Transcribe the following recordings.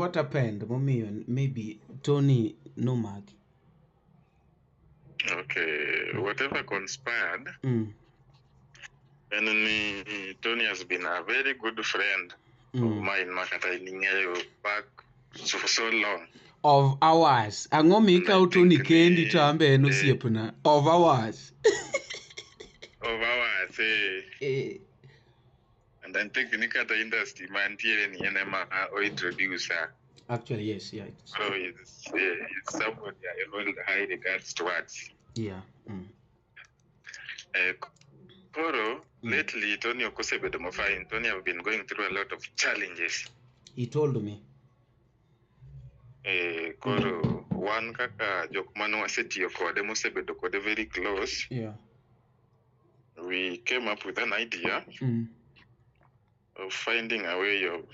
what happened momiyo maybe Tony nomaki. Okay, whatever conspired, Mm. and Tony has been a very good friend of mine, Makata Ningayo, back for so long. Of hours. Ang'o mikao Tony kendi to ambe en osiepna. Of hours. Of hours, And then take the industry, man, or introduce her. Actually, yes, yeah. So it's somebody I hold high regards towards. Yeah. Koro, lately, Tony Okosebedo Mofai, Tony have been going through a lot of challenges. He told me. Koro, one kaka Jokmano Aseti Okode Mosebedo Kode very close. Yeah. We came up with an idea of finding a way of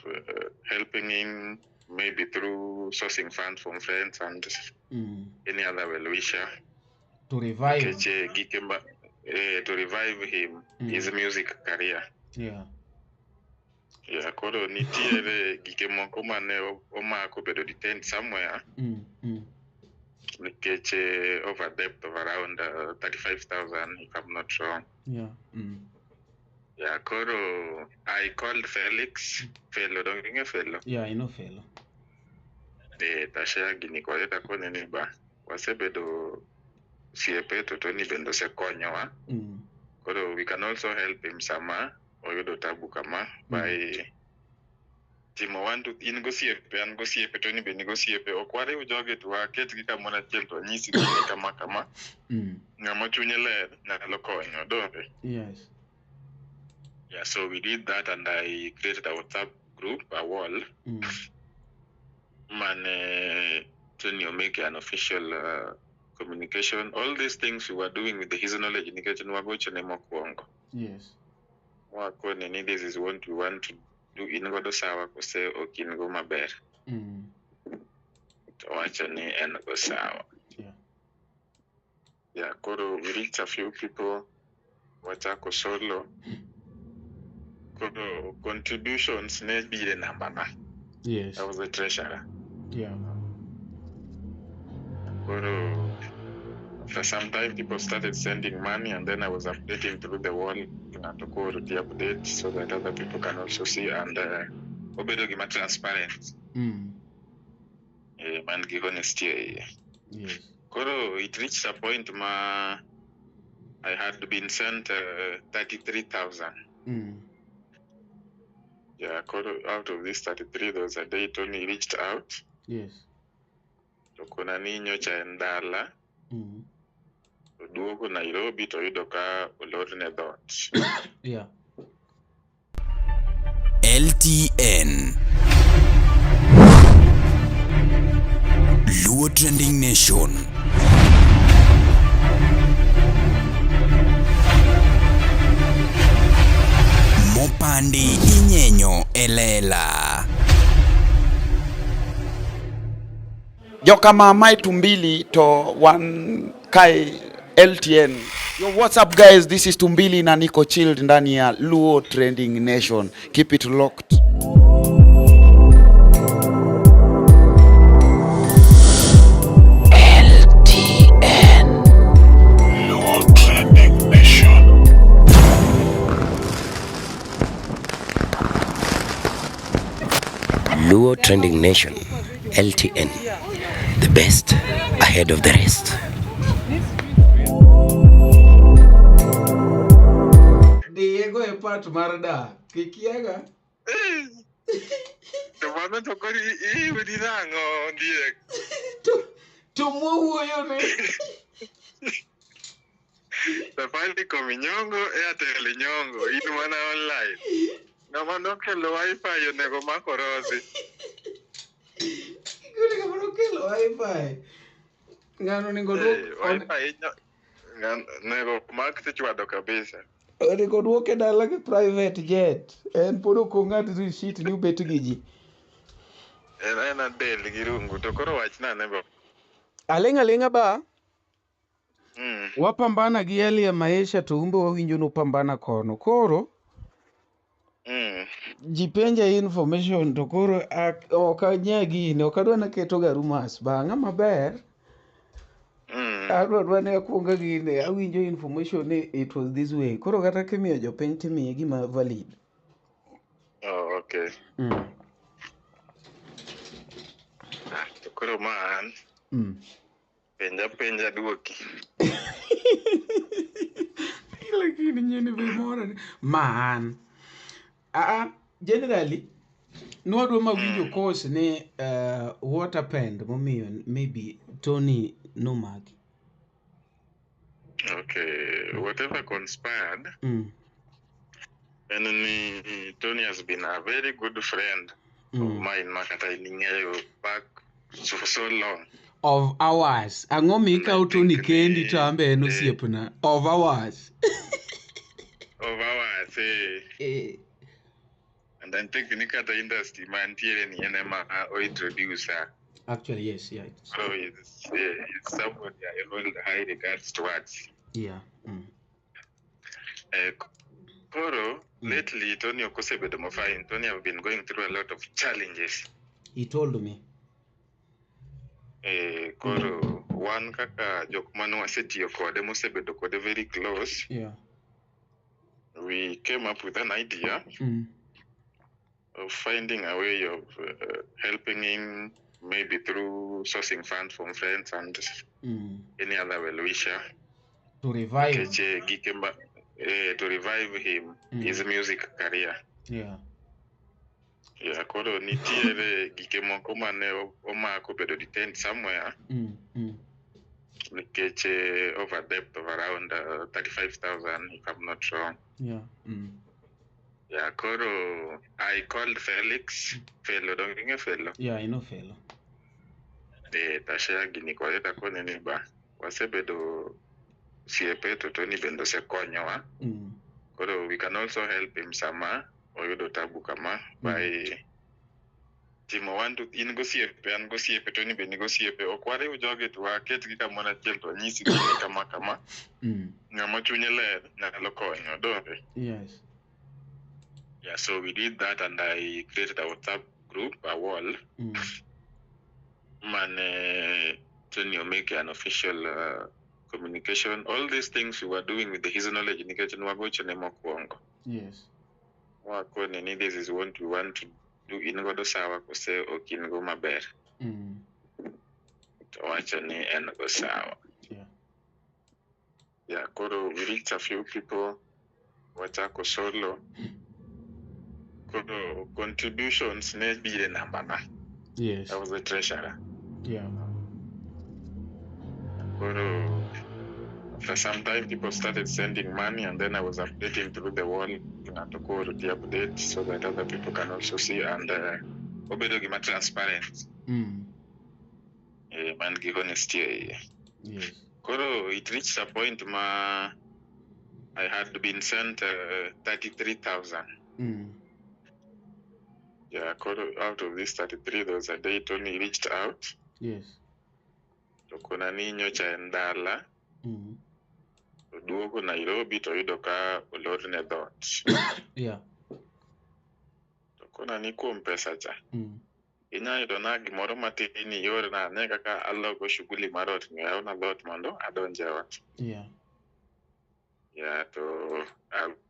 helping him, maybe through sourcing funds from friends and any other well-wisher. To revive. To revive him, his music career. Yeah. Yeah, koro nitiere gike moko mane omako bedo detained somewhere. Nikech over depth of around 35,000, if I'm not wrong. Yeah. Yeah, koro I called Felix. Fellow, don't you know Fellow? Yeah, I know Fellow. Tashia gini kwa yeta kone ni ba. Wasebedo siepe to Tony bendo se konyowa. Koro we can also help him sama. Oyodo tabu kama by timo wantu inegosiepe angosiepe Tony be negosiepe okware ujoge to aket gi kamona chiel to nyisi kama ngama chunye ler nyalo konyo donge. Yes. Yeah, so we did that and I created a WhatsApp group, a wall. Tony make an official communication. All these things we were doing with his knowledge indication yes. This is what we want to do in Godo Sawa ko say okay in go maber. Wachani en go sawa. Yeah. Yeah, koro we reached a few people wachako solo. Koro contributions ne bile number na. Yes. I was the treasurer. Yeah. Koro after some time people started sending money and then I was updating through the wall to go to the update so that other people can also see and obedo gima transparent. And give honesty. Yes. Koro it reached a point I had been sent 33,000. Yeah, out of this 33, there was a day Tony reached out. Yes. To kuna ninyo cha endala. Duogo Nairobi to yudoka olorne dot. Yeah. LTN Luo Trending Nation. Mopandi inyenyo elela. Joka mamai tumbili to one kai LTN. Yo, what's up guys? This is Tumbili na niko chilled ndani ya Luo Trending Nation. Keep it locked. LTN Luo Trending Nation. Luo Trending Nation, LTN, the best ahead of the rest. Diego e part marda, kikiaga? Tomando tokori udirango ndiye. Tumuhuyo ne. Safari kominyongo Airtel nyongo inu mana online. Namano kelo wifi yo nego makorozi. Kule kama kelo wifi. Ngano ningo wifi nego mak tichwado kabisa. Nego duoke dala ke private jet. En podo kong'ad receipt ni ubet gi ji. En adel girungu to koro wachna nebo. Alenga ba. Wapambana gi hali ya maisha to umbe wawinjo no pambana kono. Koro ji penja information to koro ok anya gini, ok adwa naketo ga rumas bang'a maber. Adwa ne akwonga gini, awinjo information ni it was this way. Koro kata kimiyo jopiny timiye gima valid. Oh, okay. To koro man. Penja duoki. Lakini nyeni be mora man. Generally, nwadwa mawinjo course ni what happened momiyo maybe Tony nomaki. Okay, whatever conspired. And Tony has been a very good friend of mine, Makata Iningeyo, back for so long. Of hours. Ang'o mika Tony kendi to ambe en osiepna. Of hours. Of hours, eh. And I think Nikata industry man ni enema or introducer. Actually, yes, yeah. So it's somebody I hold high regards towards. Yeah. Koro, lately, Tony Okosebedo Mofine, Tony have been going through a lot of challenges. He told me. Koro, one kaka Jokmano Assetio Kode Mosebedo Kode very close. Yeah. We came up with an idea of finding a way of helping him, maybe through sourcing funds from friends and any other well-wisher. To revive him. To revive him, his music career. Yeah. Yeah, koro nitiere gike moko mane omako bedo detained somewhere. Nikech over depth of around 35,000, if I'm not wrong. Yeah. Yeah, koro I called Felix. Fellow, don't you know Fellow? Yeah, I know Fellow. Tashare gini kwa leta kone ni ba. Wasebedo siepe to Tony bendo se konyowa. Koro we can also help him sama oyudo tabu kama by timo wantu in go siepe an go siepe Tony bendo go siepe okware ujoge to aket gi kamona chiel to nyisi gini kama ngama chunye ler nyalo konyo donge. Yes. Yeah, so we did that and I created a WhatsApp group, a wall. Tony make an official communication. All these things we were doing with his knowledge in yes. This is what we want to do in Godo Sawa ko say okay in go maber. Wachani and go Sawa. Yeah. Yeah, Koro we reached a few people. Wachako solo. Koro contributions maybe a number. Yes. I was the treasurer. Yeah. After some time, people started sending money, and then I was updating through the wall to go to the update so that other people can also see and obedogima transparent. And give honesty. Yes. Koro, it reached a point I had been sent 33,000. Yeah, Koro, out of this 33, there was a day Tony reached out. Yes. Kuna ninyo cha endala. Duogo Nairobi to yudo ka olorne dot. Yeah. Kuna ni kuom pesa cha. Inya yudo na gimoro matini yor na ne kaka alogo shughuli marot ng'eyo na dot mondo adonje ot. Yeah. Yeah, to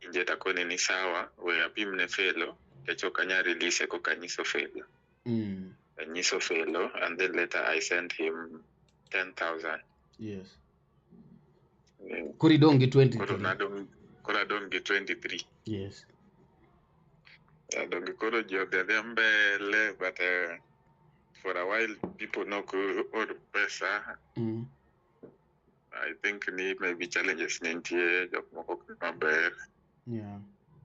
njeta kone ni sawa we apimne Fellow kecho kanya release ko kanyiso Fellow. Kanyiso Fellow and then later I sent him 10,000. Yes. Koridonge 23. Koridonge 23. Yes. Donge koro joge mbele, but for a while people know or pesa. I think ni maybe challenges nintie jok moko maber. Yeah.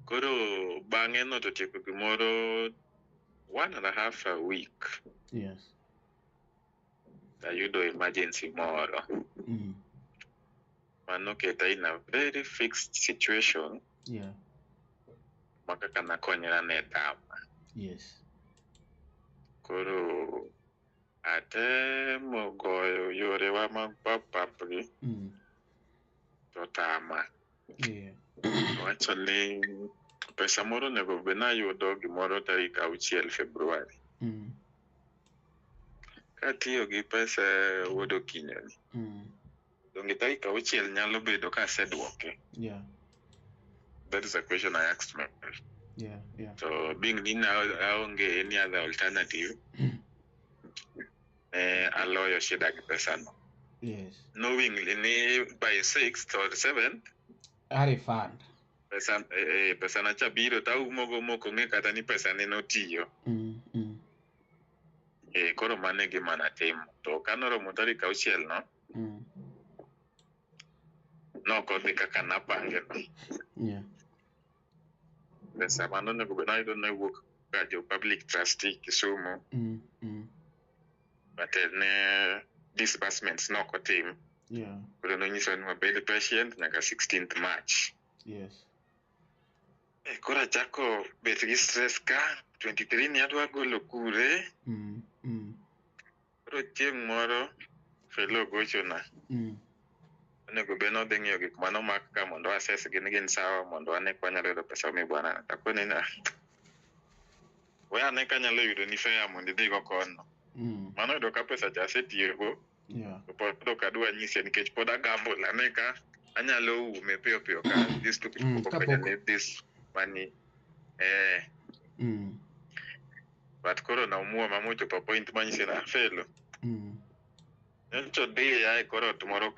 Koro bange no to tieko gimoro 1.5 a week. Yes. You do emergency moro. Mano keta in a very fixed situation. Yeah. Maka kana konyera netama. Yes. Koro ate mogoyo yore wa magpapapri. Totama. Yeah. Actually pesa moro nego bena yudo gimoro tarik 6 Februari. Katiyo gi pesa wuodo kinyoni. Donge tarik 6 nyalo bedo ka aseduoke. Yeah. That is a question I asked myself. Yeah. So being aonge any other alternative, aloyo shida gi pesa no. Yes. Knowing by 6th or 7th, a refund. Pesa na cha biro ta umogo moko nge kata ni pesa ne notiyo. Koro mane gima natimo. To kanoromo tarik 6 no, nokodhi kaka napange no. Yeah. Pesa mano nego bena yudo na wuok ka jo public trustee Kisumu. But ne disbursements nokotim. Yeah. Koro nonyiso ni wabed patient nyaka 16th March. Yes. Koro achako bet gi stress ka 23 ni adwa golo kure. Koro chieng' moro fellow gochona. Onego bed nodhi ng'iyo gik mano mak ka mondo assess gin sawa mondo ane kwanyalo yudo pesa mi bwana. Takoni na we ane kanyalo yudo ni fare mondo idhigo kono. Mano yudo ka pesa cha asetiyogo. Yeah. Pod adwa nyise nikech pod agambol ane ka anyalo ume piyo ka this to this money. But koro na umuo mamucho pa point manyise na felo. Nyocho dhi ya koro tomorrow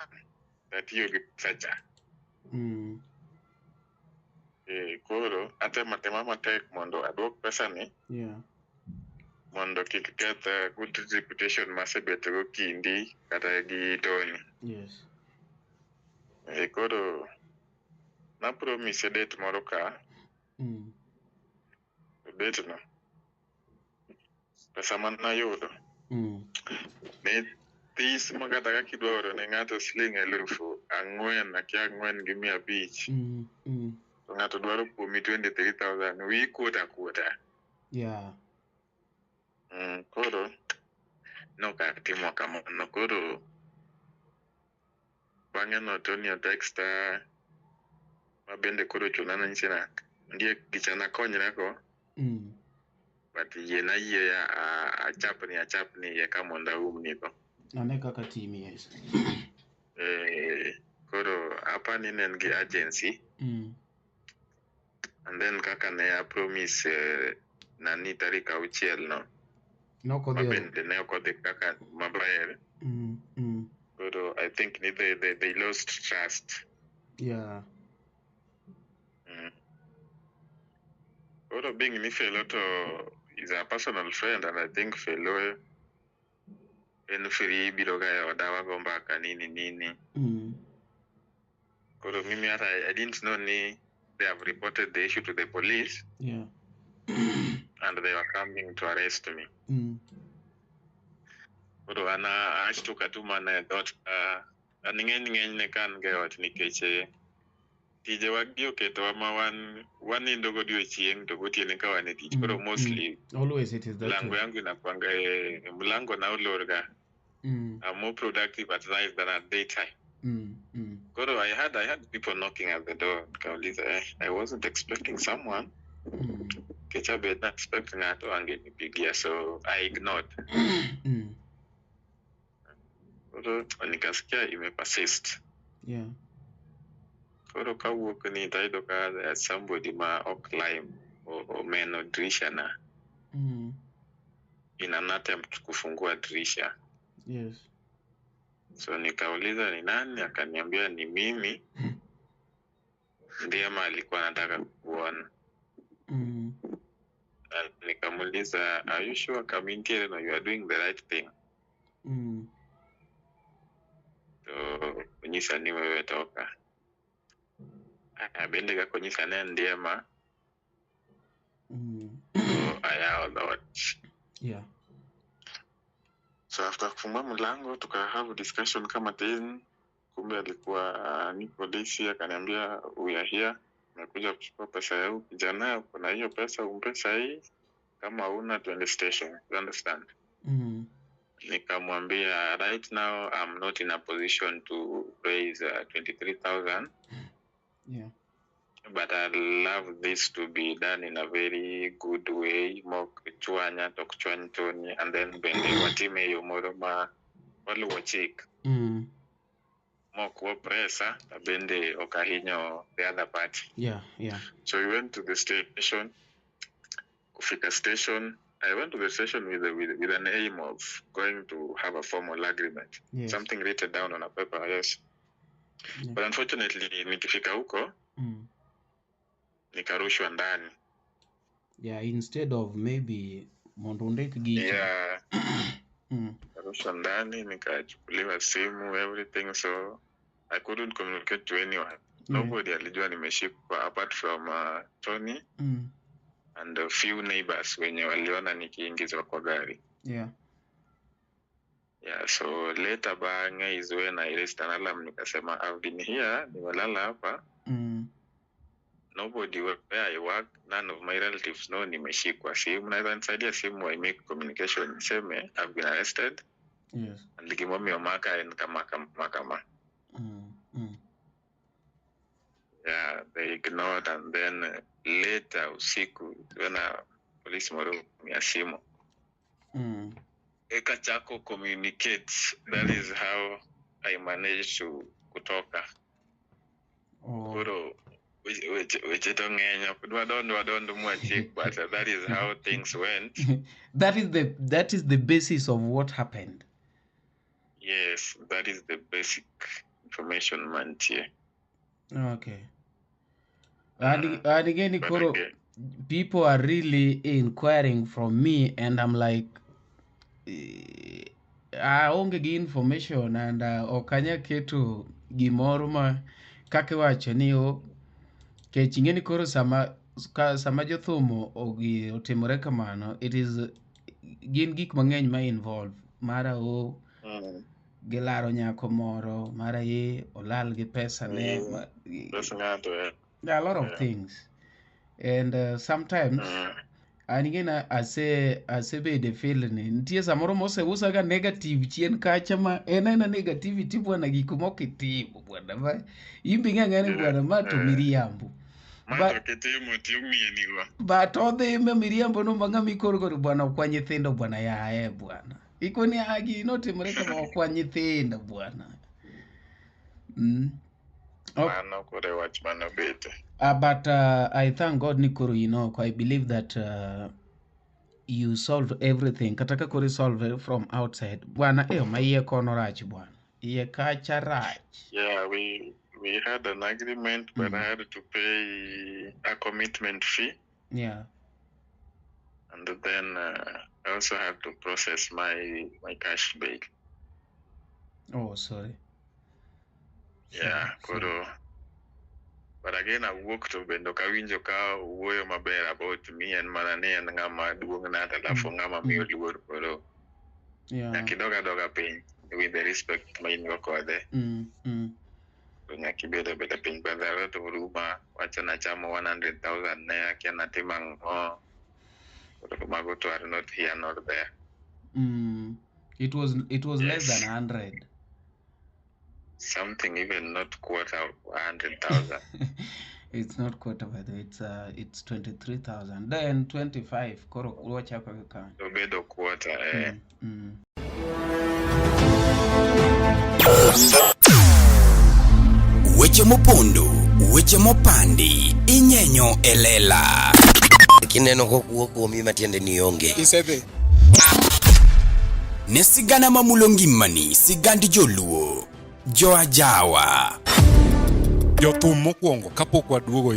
tatiyo gi pesa cha. Koro atema matek mondo aduok pesa ni. Yeah. Mondo kik keth good reputation masebet go kindi kata gi Tony. Yes. Koro na promise date moro ka. Date no. Pesa man nayudo. Ne this magata ka kidwa oro ne ng'ato siling 4,000 akia 4,500. To ng'ato dwaro kuomi 23,000 wi kuota. Yeah. Koro nokatimo kamano. Koro bang'e no Tony otexta mabende koro chuna nanyise na ndie gicha nakonyra go. But yena achapni eka mondo aumni go. Ane kaka team, yes. Koro apani nen gi agency. And then kaka ne a promise nani tarik 6 no. Mabende ne okodhi kaka maber. Koro I think they lost trust. Yeah. Koro being ni fellow to is a personal friend, and I think fellow en free biro ga odawa go mbaka nini. Koro mimi I didn't know ni they have reported the issue to the police. Yeah. And they were coming to arrest me. Koro ana ashtuka tu mana dot ng'eny ne kan ge ot nikech tije wagi oketo ma wanindo godiochieng' to gotiene ka wan e tich. Koro mostly always it is that mlango yangu inakwanga mlango na olorga. I'm more productive at night than at daytime. Koro I had people knocking at the door. I wasn't expecting someone. Kecha bet not expecting ato angenipigia, so I ignored. Koro nikasikia imepersist. Yeah. Koro kawuok ni taido ka somebody ma ok climb o meno dirisha na. In an attempt kufungua dirisha. Yes. So nikauliza ni nani, akaniambia ni mimi. Ndiye alikuwa anataka kuona. Nikamuuliza, are you sure community you are doing the right thing? So kunyisa ni wewe toka. Abende ga kunyisa ne ndiye ma. So I thought. Yeah. So after kufungua mlango tuka have discussion kama 10. Kumbe alikuwa ni polisi, akaniambia we are here. Nakuja kuchukua pesa yao kijana, kuna hiyo pesa umpe sahi, kama una tuende station. You understand? Nikamwambia right now I'm not in a position to raise 23,000. Yeah. but I love this to be done in a very good way. Mok chwanya tok chwany Tony, and then bende watime yo moro ma waluwo chik. Mok wo pressa bende okahinyo the other party. Yeah. So we went to the station. Kufika station, I went to the station with an aim of going to have a formal agreement. Yes. Something written down on a paper, yes. Yeah. But unfortunately, nikifika huko, nikarushwa ndani. Yeah, instead of maybe mondondek gi. Yeah. Nikarushwa ndani, nikachukuliwa simu, everything, so I couldn't communicate to anyone. Nobody alijua nimeshikwa apart from Tony and a few neighbors wenye waliona nikiingizwa kwa gari. Yeah, so later banga is when I raised an alarm, nikasema I've been here, nimelala hapa. Nobody where I work, none of my relatives know nimeshikwa. Simu naweza nisaidia simu, I make communication, niseme I've been arrested. Yes. And likimwami omaka and makama. Yeah, they ignored, and then later usiku when police moro ya simu. Eka chako communicates. That is how I managed to kutoka. Kuro which don't much, but that is how things went. That is the basis of what happened. Yes, that is the basic information meant here. Okay. And again, Kuro, people are really inquiring from me, and I'm like, I onge gi information, and okanya keto gimoro ma kake wacho ni ke chingeni koro sama jothumo otimore kamano, it is gin gik mang'eny ma involve mara gilaro nyako moro mara olal gi pesa ne. There are a lot of things, and sometimes and again asebede feel ni nitie samoro moseusa ga negative chien kacha ma ena negativity bwana gik moko itimo bwana ba imbi ng'ang'ani bwana ma to miriambo but odhi miriambo no manga mikoro bwana kwa nyithindo bwana yae bwana ikoni agi notimore kama kwa nyithindo bwana. But I thank God Nikuru, I believe that you solve everything. Kataka kuri solve from outside. Bwana maiye kono rach bwana. Iye kacha rach. Yeah, we had an agreement, but I had to pay a commitment fee. Yeah. And then I also had to process my cash bail. Oh, sorry. Yeah, Kuro. But again, I worked to Bendo Kawinjo ka uwoyo maber about me and manane and ngama duong na talafu ngama miyo luor Kuro. Yeah. Nakidoga piny with the respect ma ingo kode. Nyakibeda beda piny bandara to ruma wacha na chamo 100,000 ne akia natimang mago to are not here nor there. It was less than 100. Something even not quarter of 100,000. It's not quarter, by the way. It's 23,000. Then 25. Koro watch up you can. Obedo quarter. Weche mopondo, weche mopandi, inyenyo elela. Kineno kokuo kuomi matiende ni onge. Isebe. Ne sigana mamulongimani, sigandi joluo. Joajawa Jothum mokwongo kapok waduogo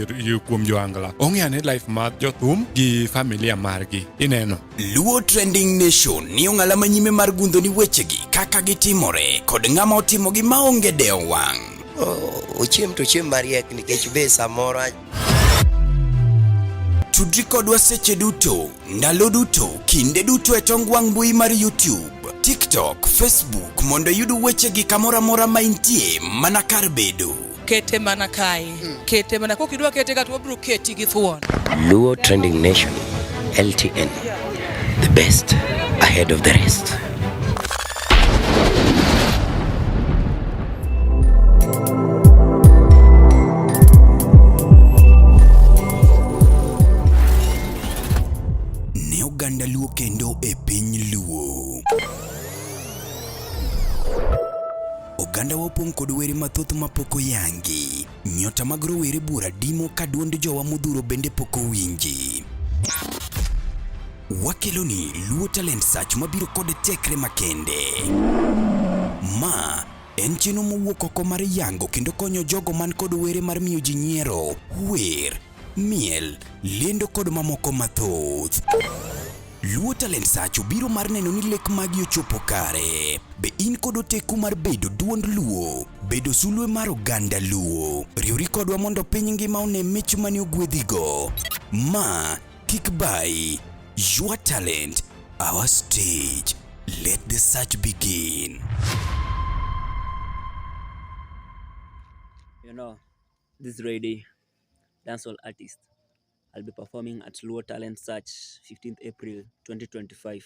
kuom joangla ong'eane life mar jothum gi familia margi ineno. Luo Trending Nation ni ong'ala manyime mar gundo ni wechegi kaka gitimore kod ng'ama otimo gi maonge deo wang'. Ochiem to chiem mariek nikech be samoro tudri kodwa seche duto, ndalo duto, kinde duto e tong wang' mbui mar YouTube, TikTok, Facebook mondo yudu wechegi kamora mora maintie mana kar bedo. Kete mana kai. Kete mana kokidwa kete ka to bro keti gi thuon. Luo Trending Nation, LTN. The best ahead of the rest. oganda wapong kod were mathoth mapoko yangi. Nyota mag rowere bura dimo ka duond jowa modhuro bende poko winji. Wakeloni Luo Talent Search mabiro kod tekre makende. Ma en chenro mowuok oko mar yango kendo konyo jogo man kod were mar miyo ji nyiero, wer, miel, lendo kod mamoko mathoth. Luo Talent Search biro mar neno ni lek magi ochopo kare. Be in kod oteku mar bedo duond Luo, bedo sulwe mar oganda Luo. Riwri kodwa mondo piny ngima one mich mani ogwedhigo. Ma kik bai. Your talent, our stage. Let the search begin. You know, this Friday, dancehall artist. I'll be performing at Luo Talent Search, 15th April 2025.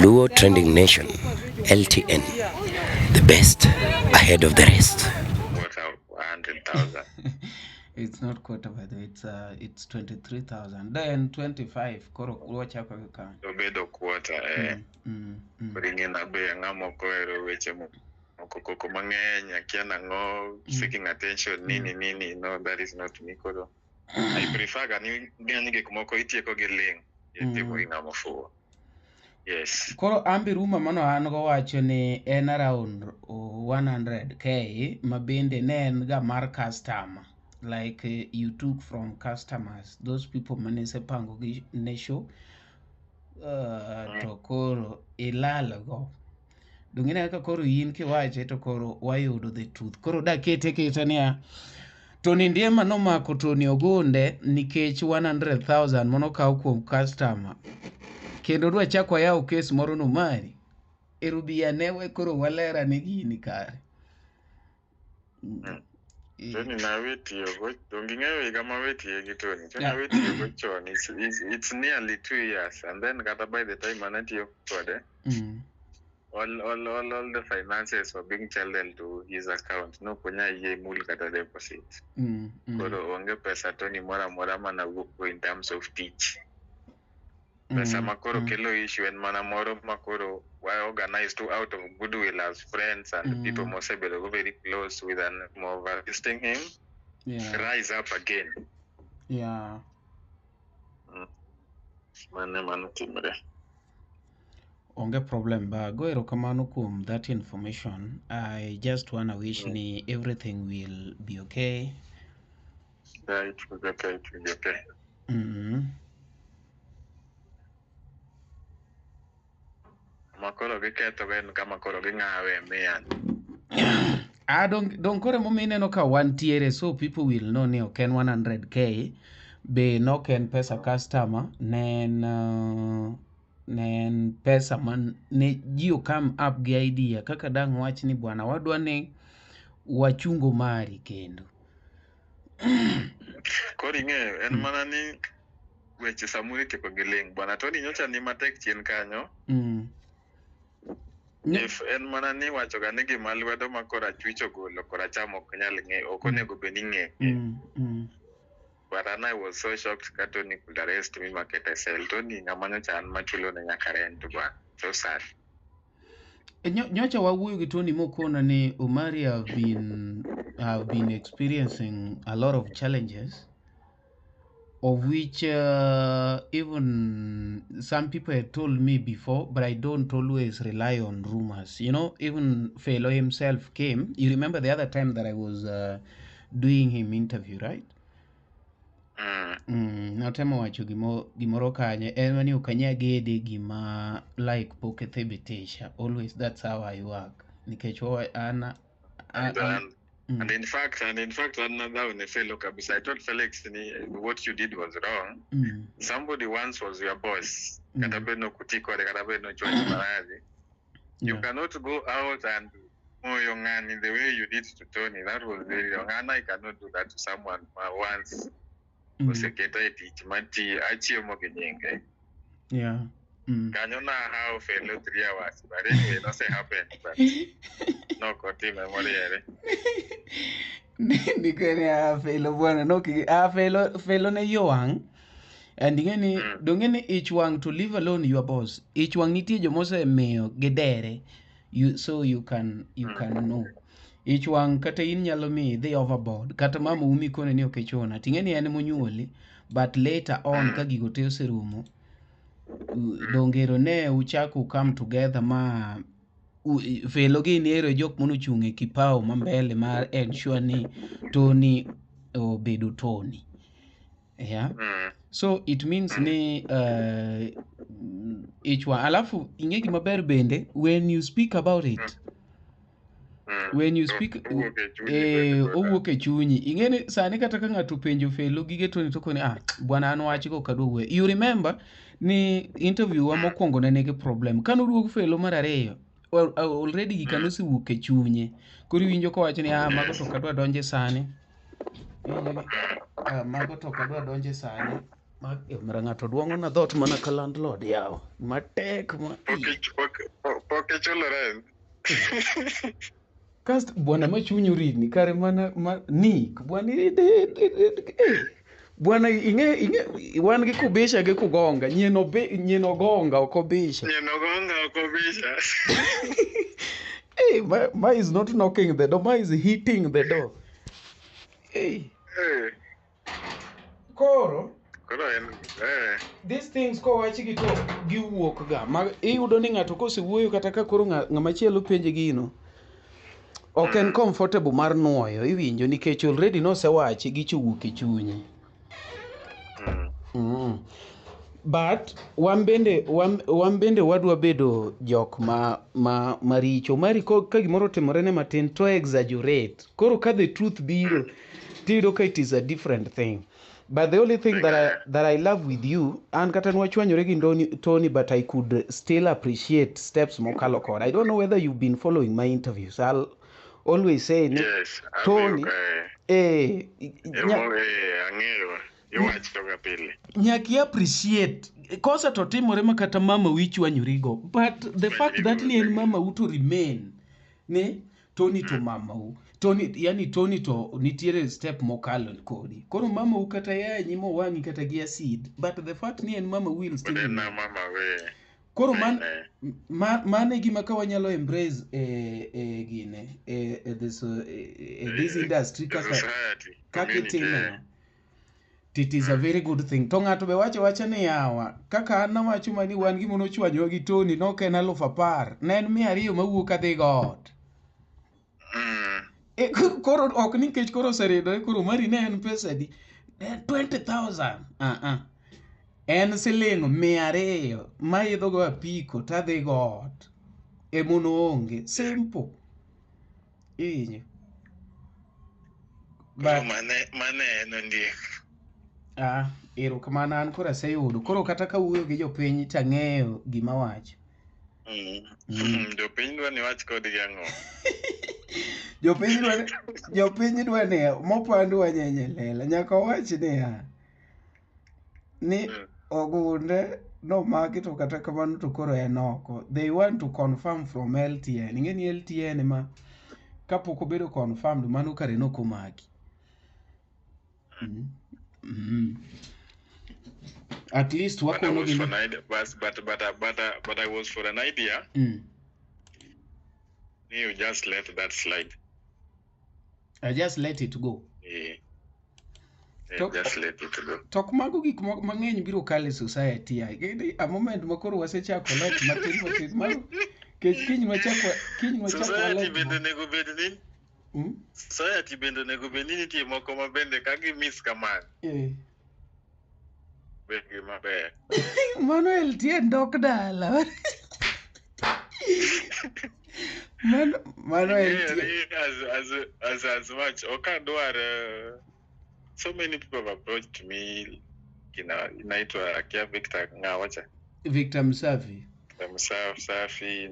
Luo Trending Nation, LTN, the best ahead of the rest. What out 100,000? It's not quarter by the way, it's 23,000. Then 25 koro wacha kwa ka. Obedo quarter Bringi na be ngamo koero weche moko mang'eny akiana ngo seeking attention nini no, that is not me koro. I prefer gani gik moko itieko gi ling itieko gi ngamo fuwa. Yes. Koro ambi ruma mano an go wacho ni en around 100k mabende ne en ga mar customer, like you took from customers, those people mane se pango gi ne show to koro ilalo go dungine ka koro yin kiwache to koro wayudo the truth. Koro da kete niya Tony Ndiema nomako Tony Ogunde nikech 100,000 mono kaw kuom customer. Kendo dwa chako yawo kes moro no mari. Erubia newe koro walera ne gini kare. Tony na wetiyo go donging'eyo higa ma wetiye gi Tony. Tony na wetiyo go chon. It's nearly 2 years, and then kata by the time anatiyo kode. All the finances were being channeled to his account. No kunya ye mul kata deposit. Koro onge pesa Tony mora mana wuok in terms of teach. Pesa makoro kelo issue en mana moro makoro were organized to out of goodwill as friends and people must be very close with and more assisting him. Rise up again. Yeah. Mano timre. Onge problem ba go erokamano kuom that information. I just wanna wish ni everything will be okay. Yeah, it will be okay. It will be okay. Makoro giketo gen kama koro ging'awe miyan. Don't kore momineno ka wantiere so people will know ni ok en 100k be nok en pesa customer nen pesa man ne ji come up gi idea kaka dang wach ni bwana wadwa ni wachungo mari kendo. Koro ing'eyo en mana ni weche samuri tieko gi ling. Bwana Tony nyocha ni matek chien kanyo. If en mana ni wacho ga ni gima lwedo ma kora chwicho golo kora chamo ok nyal ng'e ok onego be ni ng'e. But I was so shocked that Tony could arrest me market sell. Tony ng'ama nyocha an machulo ne nyaka rent bwana. So sad. Nyocha wawuoyo gi Tony mokona ni Omari have been experiencing a lot of challenges, of which even some people had told me before, but I don't always rely on rumors. You know, even Felo himself came. You remember the other time that I was doing him interview, right? Natemo wacho gimoro kanye en ni okanya gede gima like poke thibitisha. Always that's how I work. Nikech ana and in fact another one fellow kabisa. I told Felix what you did was wrong. Somebody once was your boss. Katabeno kutiko katabeno chonji marazi. You cannot go out and moyongani the way you did to Tony. That was very wrong. And I cannot do that to someone once. Yeah. Kanyo na how fellow 3 hours. But anyway, it doesn't happen. But no koti memory ere. Nikene felo bwana no felo ne yoang. And dongeni each one to leave alone your boss. Each one nitie jomose meo gedere. You can know. Each one kata in nyalo mi they overboard. Kata mama umi kone ni okechona. Tingeni ene monyuoli. But later on kagigo te oserumo. Dongero ne uchaku come together ma felo gi niero jok mono chunge kipao mambele mar ensure ni Tony obedo Tony. Yeah. So it means ni each one. Alafu ingeki maber bende when you speak about it. When you speak owuok e chunyi. Ingeni sani kata ka ng'ato penjo felo gige Tony to koni bwana an wachi ko kadwe. You remember ni interview wa mokwongo ne nigi problem. Kano duog felo mar ariyo already gikano siwuok e chunye. Koro winjo ko wacho ni mago to kadwa donje sani. Mago to kadwa donje sani. Mara ng'ato duongo na dhot mana ka landlord yawo. Matek ma. Poke chulo rent. Kast bwana machunyu ridni kare mana ni bwana bwana inge wan gi kubisha gi kugonga nyieno gonga okobisha. Hey, ma is not knocking the door, ma is hitting the door. Hey. Koro these things ko wachi gi to giwuok ga ma iyudo ni ng'ato kosewuoyo kata ka koro ng'ama chielo penje gino ok en comfortable mar nuoyo iwinjo nikech already nosewachi gi chowuok e chunye. But wan bende wadwa bedo jok maricho mari ka gimoro timore ne matin to exaggerate. Koro ka the truth biro tiyudo ka it is a different thing. But the only thing that I love with you, and kata nwachwanyore gi Tony, but I could still appreciate steps mokalo kod. I don't know whether you've been following my interviews. I'll always say, yes, Tony, nyaki appreciate kosa to timore makata mama wichwanyorigo. But the fact that ni en mama u to remain, ne Tony to mama u. Tony to nitiere step mokalo kodi. Koro mama u kata ya nyimo wangi kata gia seed. But the fact ni en mama will still. But na mama we. Koro mane gima ka wanyalo embrace gine this industry kaka itimo. It is a very good thing. To ng'ato be wacha ni yawa kaka an nawacho mani wan gimo nochwanyo gi Tony nok en 10,000 ne en 200 mawuok kadhi got. Koro ok nikech koro seredo koro mari ne en pesa di 20,000 en siling 200 ma idho go apiko tadhi got emono onge simple inyo but mane en ndiek ero kamana an koro aseyudo koro kata ka wuoyo gi jopiny tang'eyo gima wacho. Jopiny dwa ni wach kod gang'o. Jopiny dwa ne mopandu wanyenye lela nyaka wach ni ogunde no maki to kata kamano to koro en oko. They want to confirm from LTN. Ingeni LTN ma kapok obedo confirmed mano kare no komaki. At least but I was for an idea, but I was for an idea. You just let that slide. I just let it go. Yeah, just let it go. Tok mago gik mang'eny biro kale society a moment makoro wasechako lot matin mago kech kiny machako society bende nego bed ni society bende nego bed ni nitie moko mabende ka gi miss kaman bende maber Manuel tie ndok dala Manuel as much okadwar so many people have approached me inaitwa Kia Victor ngawacha Victor Msafi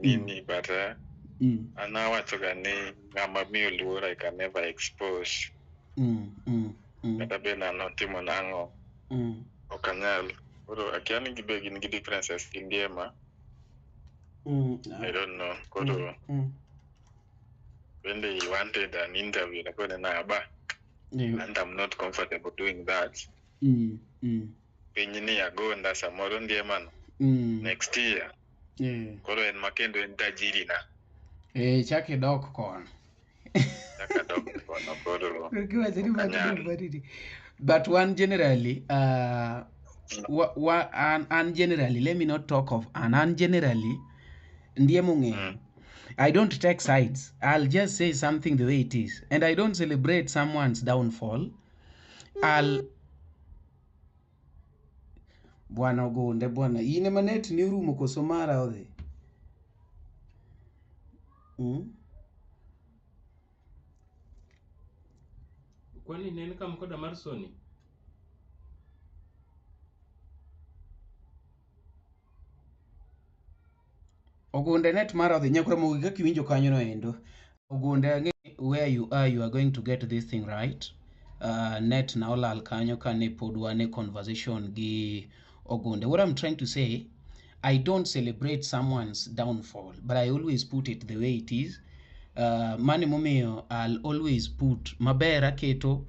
nini but anawacho gani ngama miyo luor I can never expose kata bena notimo nango okanyal Koro akiani gibe gin gi differences in Ndiema. I don't know. Koro when they wanted an interview, I couldn't know, and I'm not comfortable doing that. Pinyini ago and that's a modern Ndiema next year. Koro en makendo en tajiri na. Chake dok kon. Chaka dok kon koro. But one generally, and generally, let me not talk of and generally, I don't take sides. I'll just say something the way it is, and I don't celebrate someone's downfall. Bwana Ogonde bwana, ine manet ni rumo kosomara ode. Kwani nene kama koda mar Sony? Ogonde net mara the nyakura mo kaka kiwinjo kanyo no endo. Ogonde where you are going to get this thing right. Net na olal kanyo kane podwane conversation gi Ogonde. What I'm trying to say, I don't celebrate someone's downfall, but I always put it the way it is. Mane momeo I'll always put mabera keto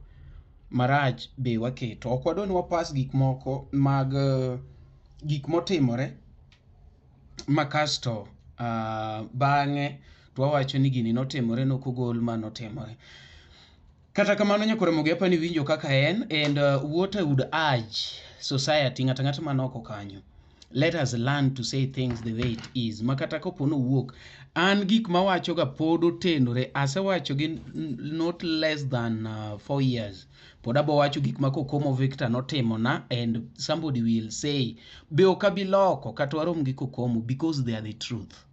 maraj be waketo. Okwadon wapas gik moko mag gik motimore makasto bang'e to wawacho ni gini notimore nokogol ma notimore. Kata kamano nyakore mogepa ni winjo kaka en, and what I would urge society ngata manoko kanyo, let us learn to say things the way it is. Makata kopo no wuok an gik mawacho ga podo tenore, asewacho gi not less than 4 years. Podabo wacho gik mako komo Victor notimo na, and somebody will say be okabiloko katwarom gi kokomo because they are the truth.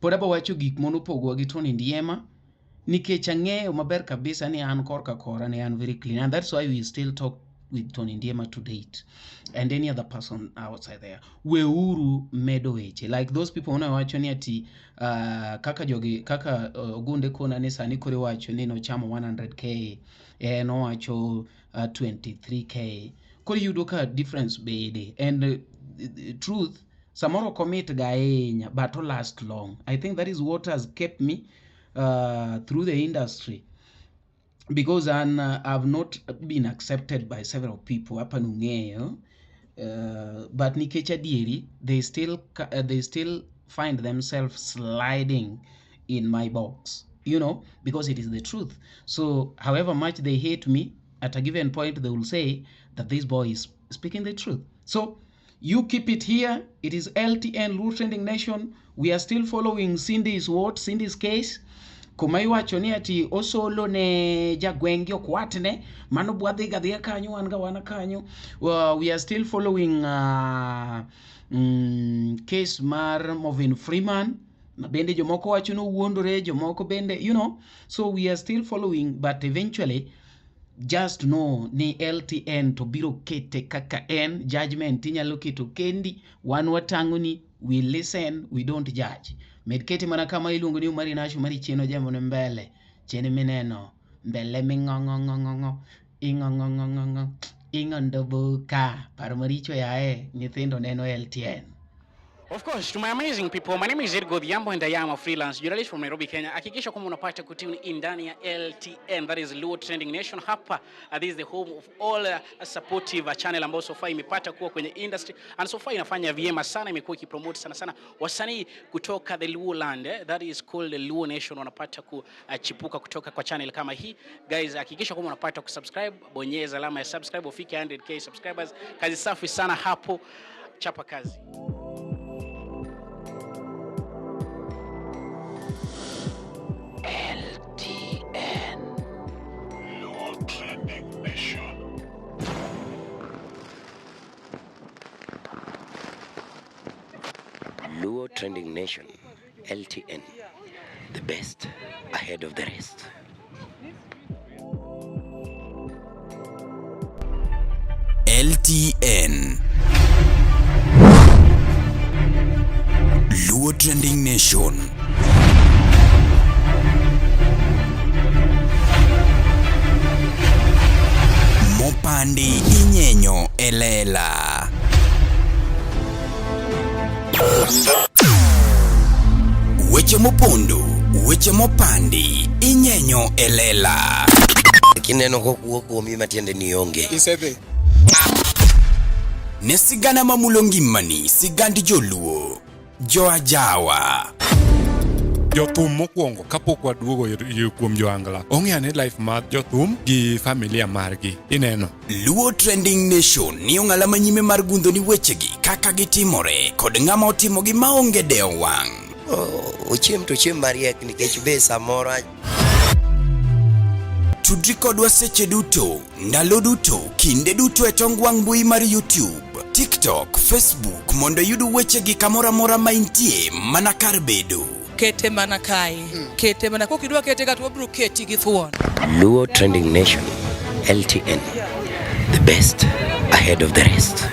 Podabo wacho gik mono pogo gi Tony Ndiema nikech ang'eyo maber kabisa ni an korka kora ni an very clean, and that's why we still talk with Tony Ndiema to date and any other person outside there. Weuru medo weche like those people una wacho ni ati kaka jogi kaka Ogunde kona ni sani kore wacho ni no chamo 100k no wacho 23k kore yudo ka difference bede, and truth samoro commit gaenya but to last long. I think that is what has kept me through the industry, because I've not been accepted by several people hapa nung'eyo, but nikech adieri they still find themselves sliding in my box, you know, because it is the truth. So however much they hate me, at a given point they will say that this boy is speaking the truth. So you keep it here. It is LTN, Luo Trending Nation. We are still following Cindy's case. Kuma iwacho ni ati osolo ne jagwengi okwatne mano bwadhi gadhia kanyo wan ga wana kanyo. We are still following case mar Movin Freeman. Bende jomoko wacho no wuondore, jomoko bende, you know. So we are still following, but eventually just know ni LTN to biro kete kaka en judgment inyalo keto kendi, wan watangoni, we listen, we don't judge. Medketi mana kama iluongo ni Umari Nashu mari cheno jambo ne mbele chene mineno mbele mingongongongongo ingongongongongo ingondobuka paro maricho yae nyithindo neno LTN. Of course, to my amazing people, my name is Edgo Dhiambo and I am a freelance journalist from Nairobi, Kenya. Hakikisha kama unapata kutune in ndani ya LTN, that is Luo Trending Nation. Hapa, this is the home of all supportive channel ambao so far imepata kuwa kwenye industry, and so far inafanya vyema sana, imekuwa ikipromote sana wasanii kutoka the Luo land, that is called the Luo Nation, wanapata kuchipuka kutoka kwa channel kama hii. Guys, hakikisha kama unapata kusubscribe, bonyeza alama ya subscribe ufike 100k subscribers. Kazi safi sana hapo, chapa kazi. Luo Trending Nation, LTN, the best ahead of the rest. LTN, Luo Trending Nation. Mopandi inyenyo elela. Weche mopondo, weche mopandi, inyenyo elela. Kineno kokuo kuomi matiende ni onge. Isebe. Ne sigana mamulo ngimani, sigand joluo, joajawa. Jothum mokwongo kapok waduogo kuom joangla. Ong'eane life mar jothum gi familia margi. Ineno. Luo Trending Nation ni ong'ala manyime mar gundho ni wechegi kaka gitimore kod ng'ama otimogi maonge deo wang'. Ochiem to chiem mariek nikech be samoro. Tudri kodwa seche duto, ndalo duto, kinde duto e tong wang' mbui mar YouTube, TikTok, Facebook mondo yud wechegi kamora mora ma intie mana kar bedo. Kete mana kae. Kete mana kokidwa kete ka to wabro keti gi thuon. Luo Trending Nation, LTN, the best ahead of the rest.